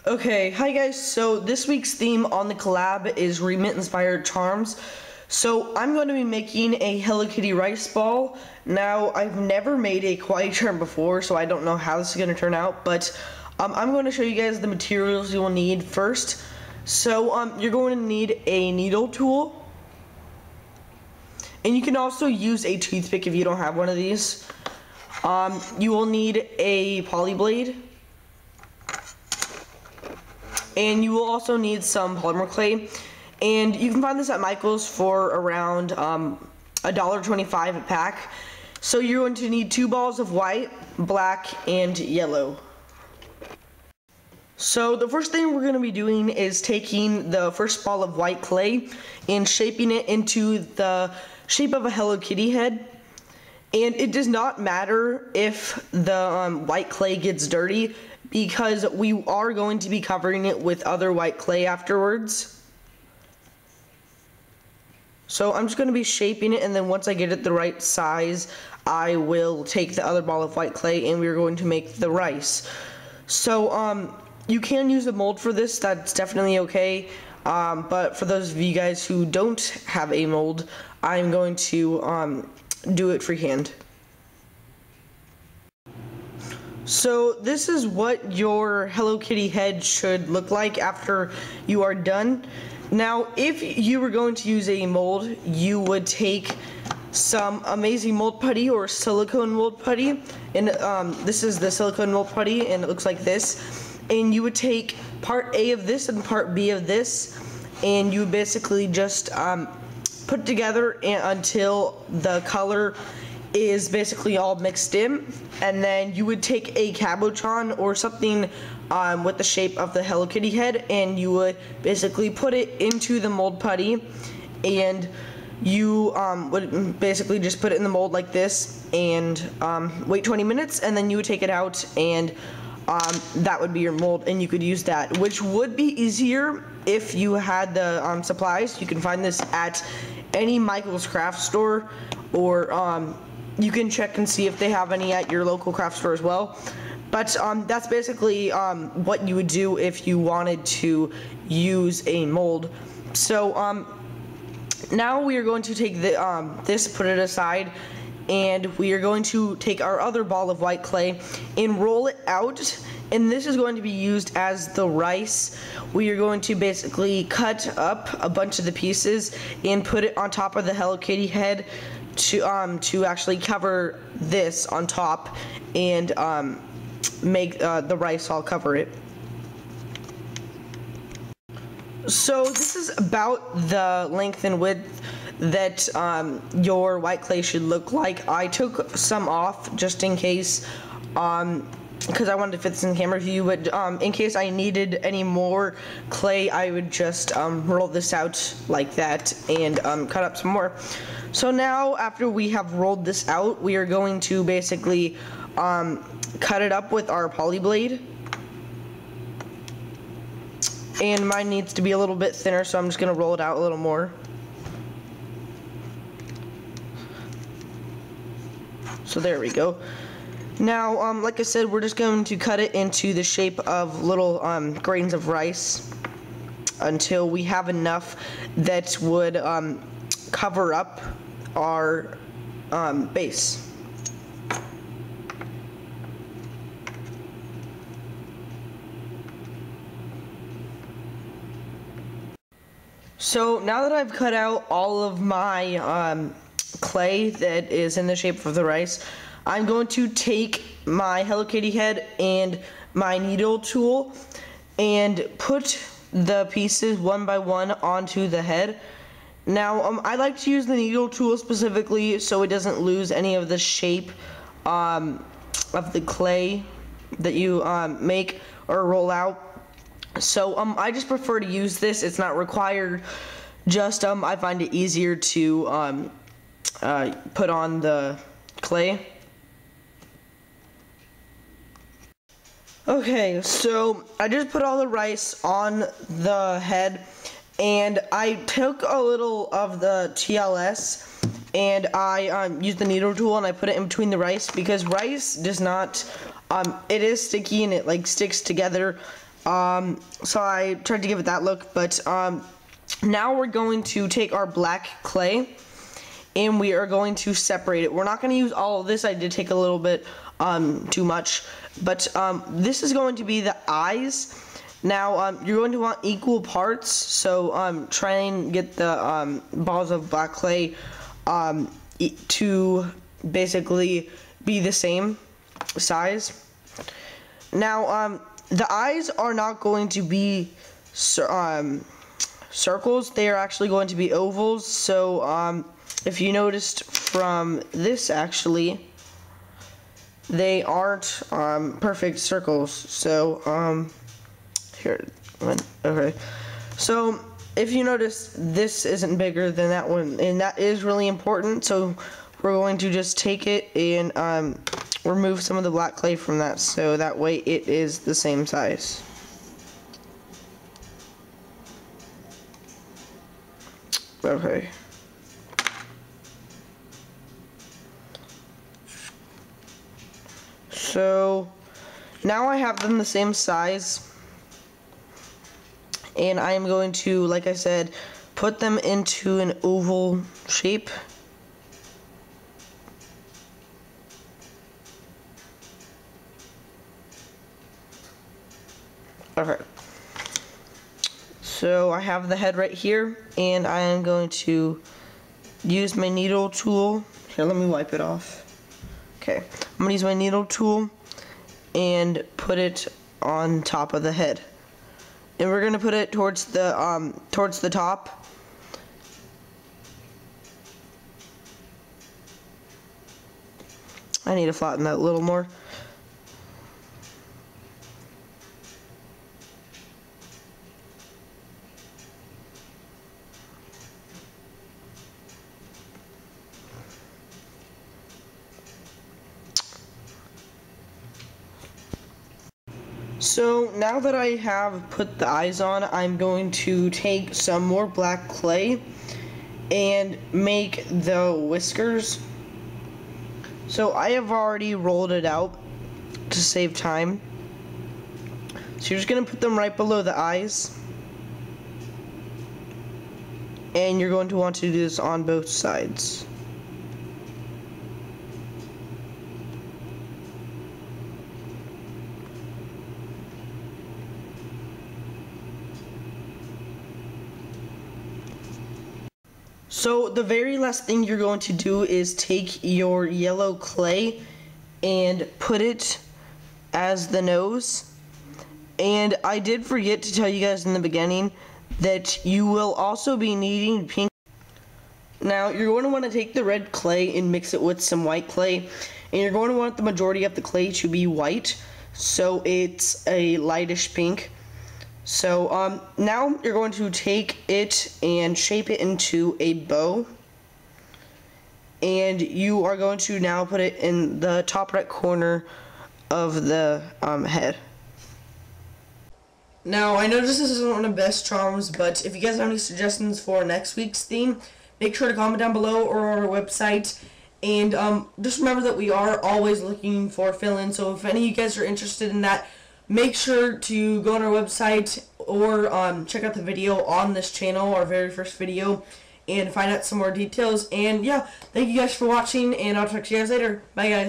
Okay, hi guys, so this week's theme on the collab is Remit inspired charms. So I'm going to be making a Hello Kitty rice ball. Now, I've never made a kawaii charm before, so I don't know how this is going to turn out, but I'm going to show you guys the materials you will need first. So you're going to need a needle tool, and you can also use a toothpick if you don't have one of these. You will need a poly blade. And you will also need some polymer clay, and you can find this at Michael's for around $1.25 a pack. So you're going to need 2 balls of white, black, and yellow. So the first thing we're going to be doing is taking the first ball of white clay and shaping it into the shape of a Hello Kitty head. And it does not matter if the white clay gets dirty, because we are going to be covering it with other white clay afterwards. So I'm just going to be shaping it, and then once I get it the right size, I will take the other ball of white clay and we're going to make the rice. So you can use a mold for this, that's definitely okay. But for those of you guys who don't have a mold, I'm going to do it freehand. So this is what your Hello Kitty head should look like after you are done. Now, if you were going to use a mold, you would take some amazing mold putty or silicone mold putty, and this is the silicone mold putty, and it looks like this. And you would take part A of this and part B of this, and you would basically just put together until the color is basically all mixed in, and then you would take a cabochon or something with the shape of the Hello Kitty head, and you would basically put it into the mold putty, and you would basically just put it in the mold like this and wait 20 minutes, and then you would take it out, and that would be your mold, and you could use that, which would be easier if you had the supplies. You can find this at any Michael's craft store, or you can check and see if they have any at your local craft store as well. But that's basically what you would do if you wanted to use a mold. So now we are going to take this, put it aside, and we are going to take our other ball of white clay and roll it out, and this is going to be used as the rice. We are going to basically cut up a bunch of the pieces and put it on top of the Hello Kitty head to actually cover this on top, and make the rice all cover it. So this is about the length and width that your white clay should look like. I took some off just in case, because I wanted to fit this in the camera view, but in case I needed any more clay, I would just roll this out like that and cut up some more. So now, after we have rolled this out, we are going to basically cut it up with our poly blade. And mine needs to be a little bit thinner, so I'm just going to roll it out a little more. So there we go. Now, like I said, we're just going to cut it into the shape of little grains of rice until we have enough that would cover up our base. So now that I've cut out all of my clay that is in the shape of the rice, I'm going to take my Hello Kitty head and my needle tool and put the pieces one by one onto the head. Now, I like to use the needle tool specifically so it doesn't lose any of the shape of the clay that you make or roll out. So I just prefer to use this. It's not required. Just I find it easier to put on the clay. Okay, so I just put all the rice on the head, and I took a little of the TLS and I used the needle tool and I put it in between the rice, because rice does not, it is sticky and it like sticks together So I tried to give it that look, but now we're going to take our black clay and we are going to separate it. We're not going to use all of this. I did take a little bit too much, but this is going to be the eyes. Now you're going to want equal parts, so try and get the balls of black clay to basically be the same size. Now the eyes are not going to be circles, they are actually going to be ovals. So if you noticed from this, actually they aren't perfect circles. So here, okay, so if you notice, this isn't bigger than that one, and that is really important. So we're going to just take it and remove some of the black clay from that, so that way it is the same size. Okay. So now I have them the same size, and I am going to, like I said, put them into an oval shape. Okay. So I have the head right here, and I am going to use my needle tool. Here, let me wipe it off. Okay, I'm gonna use my needle tool and put it on top of the head. And we're gonna put it towards the top. I need to flatten that a little more. So now that I have put the eyes on, I'm going to take some more black clay and make the whiskers. So I have already rolled it out to save time. So you're just going to put them right below the eyes. And you're going to want to do this on both sides. So the very last thing you're going to do is take your yellow clay and put it as the nose. And I did forget to tell you guys in the beginning that you will also be needing pink. Now you're going to want to take the red clay and mix it with some white clay, and you're going to want the majority of the clay to be white, so it's a lightish pink. So now you're going to take it and shape it into a bow, and you are going to now put it in the top right corner of the head. Now I know this isn't one of the best charms, but if you guys have any suggestions for next week's theme, make sure to comment down below or on our website. And just remember that we are always looking for fill-in, so if any of you guys are interested in that, make sure to go on our website or check out the video on this channel, our very first video, and find out some more details. And yeah, thank you guys for watching, and I'll talk to you guys later. Bye guys.